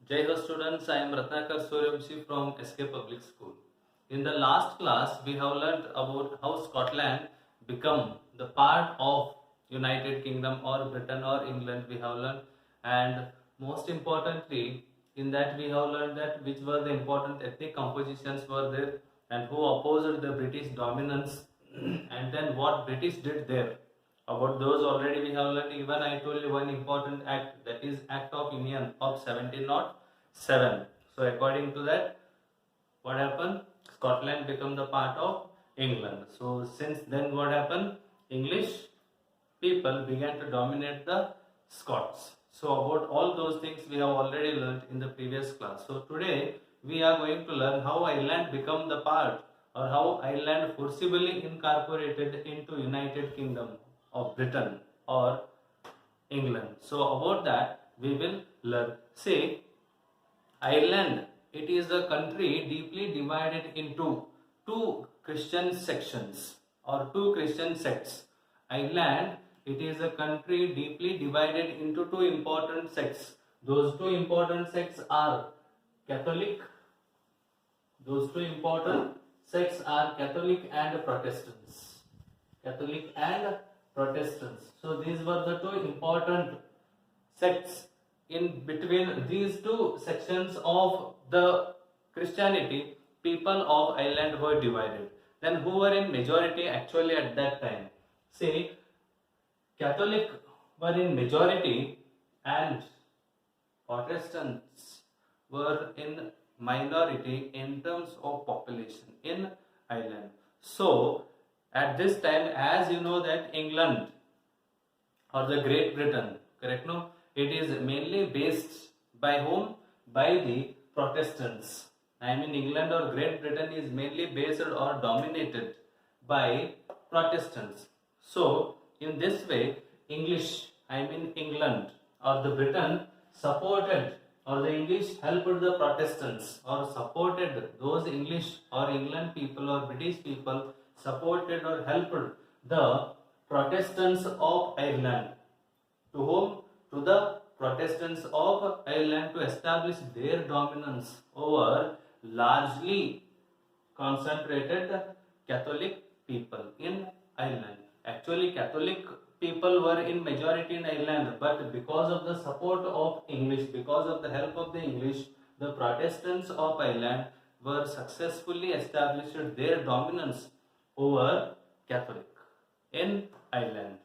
Jai Ho students, I am Ratnakar Suryamshi from SK Public School. In the last class, we have learnt about how Scotland become the part of United Kingdom or Britain or England we have learnt, and most importantly in that we have learned that which were the important ethnic compositions were there and who opposed the British dominance and then what British did there. About those already we have learned. Even I told you one important act, that is Act of Union of 1707. So according to that, what happened? Scotland became the part of England. So since then what happened? English people began to dominate the Scots. So about all those things we have already learned in the previous class. So today we are going to learn how Ireland become the part or how Ireland forcibly incorporated into United Kingdom of Britain or England. So about that we will learn. Say Ireland, it is a country deeply divided into two Christian sections or two Christian sects. Ireland, it is a country deeply divided into two important sects. Those two important sects are Catholic. Those two important sects are Catholic and Protestants. Catholic and Protestants. So these were the two important sects. In between these two sections of the Christianity, people of Ireland were divided. Then who were in majority actually at that time? See, Catholic were in majority and Protestants were in minority in terms of population in Ireland. So at this time, as you know that England or the Great Britain, correct no? It is mainly based by whom? By the Protestants. I mean England or Great Britain is mainly based or dominated by Protestants. So in this way, English, I mean England or the Britain supported or the English helped the Protestants or supported those English or England people or British people supported or helped the Protestants of Ireland. To whom? To the Protestants of Ireland to establish their dominance over largely concentrated Catholic people in Ireland. Actually, Catholic people were in majority in Ireland, but because of the support of English, because of the help of the English, the Protestants of Ireland were successfully established their dominance over Catholic in Ireland.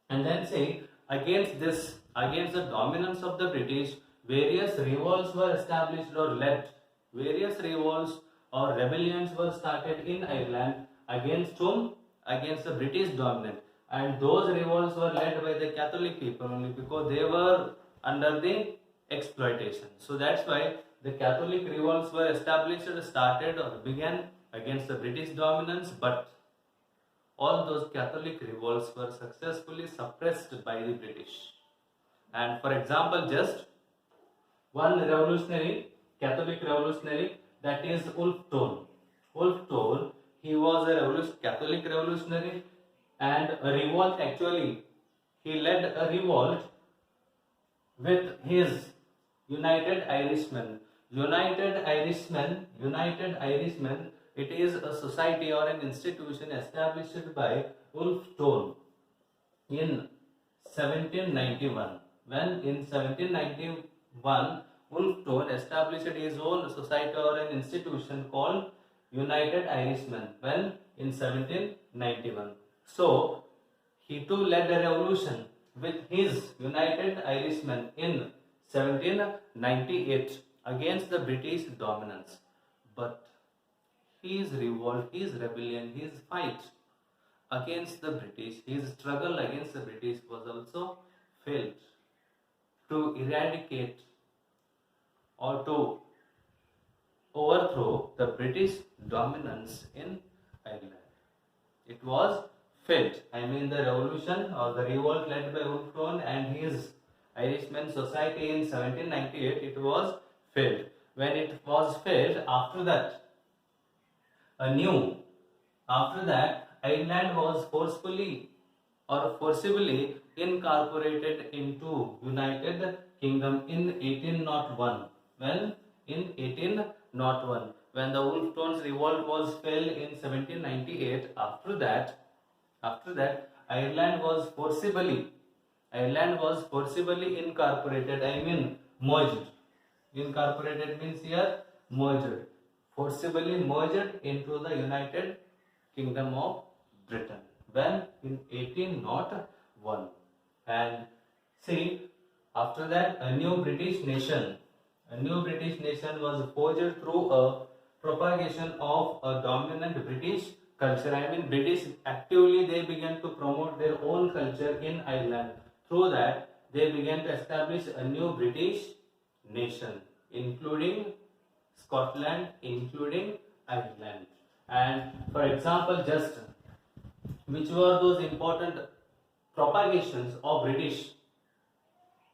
And then say, against the dominance of the British, various revolts were established or led. Various revolts or rebellions were started in Ireland against whom? Against the British dominant. And those revolts were led by the Catholic people only because they were under the exploitation. So that's why the Catholic revolts were established, started or began against the British dominance, but all those Catholic revolts were successfully suppressed by the British. And for example, just one revolutionary, Catholic revolutionary, that is Wolfe Tone. Wolfe Tone, he was a Catholic revolutionary, and a revolt actually, he led a revolt with his United Irishmen. United Irishmen, it is a society or an institution established by Wolfe Tone in 1791. When in 1791, Wolfe Tone established his own society or an institution called United Irishmen. When in 1791. So he too led a revolution with his United Irishmen in 1798 against the British dominance. But his revolt, his rebellion, his fight against the British, his struggle against the British was also failed to eradicate or to overthrow the British dominance in Ireland. It was failed. I mean the revolution or the revolt led by Wolfe Tone and his Irishman society in 1798, it was failed. When it was failed, after that Ireland was forcibly incorporated into United Kingdom in 1801. When? In 1801. When the Wolftones revolt was fell in 1798, after that Ireland was forcibly incorporated, I mean merged. Incorporated means here merged. Forcibly merged into the United Kingdom of Britain. When? In 1801. And see, after that a new British nation was forged through a propagation of a dominant British culture. I mean, British actively they began to promote their own culture in Ireland. Through that, they began to establish a new British nation, including Scotland, including Ireland. And for example, just which were those important propagations of British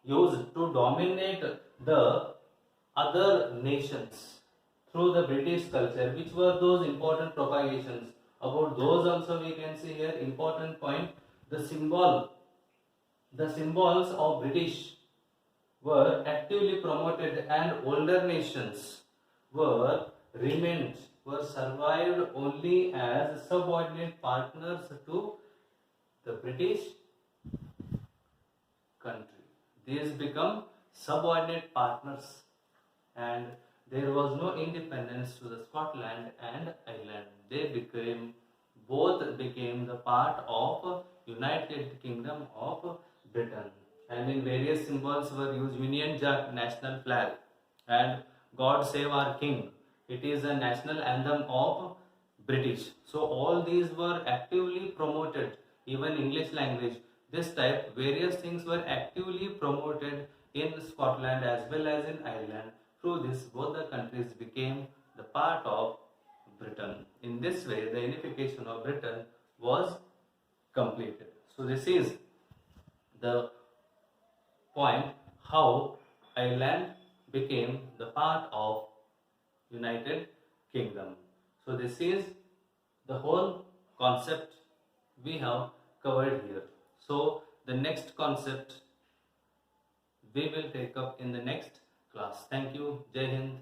used to dominate the other nations through the British culture? Which were those important propagations? About those also we can see here important point. The symbols of British were actively promoted, and older nations were survived only as subordinate partners to the British country. These become subordinate partners, and there was no independence to the Scotland and Ireland. Both became the part of United Kingdom of Britain. I mean, various symbols were used: Union Jack, national flag, and God Save Our King. It is a national anthem of British. So all these were actively promoted. Even English language, this type, various things were actively promoted in Scotland as well as in Ireland. Through this, both the countries became the part of Britain. In this way, the unification of Britain was completed. So this is the point how Ireland became the part of United Kingdom. So this is the whole concept we have covered here. So the next concept we will take up in the next class. Thank you. Jai Hind.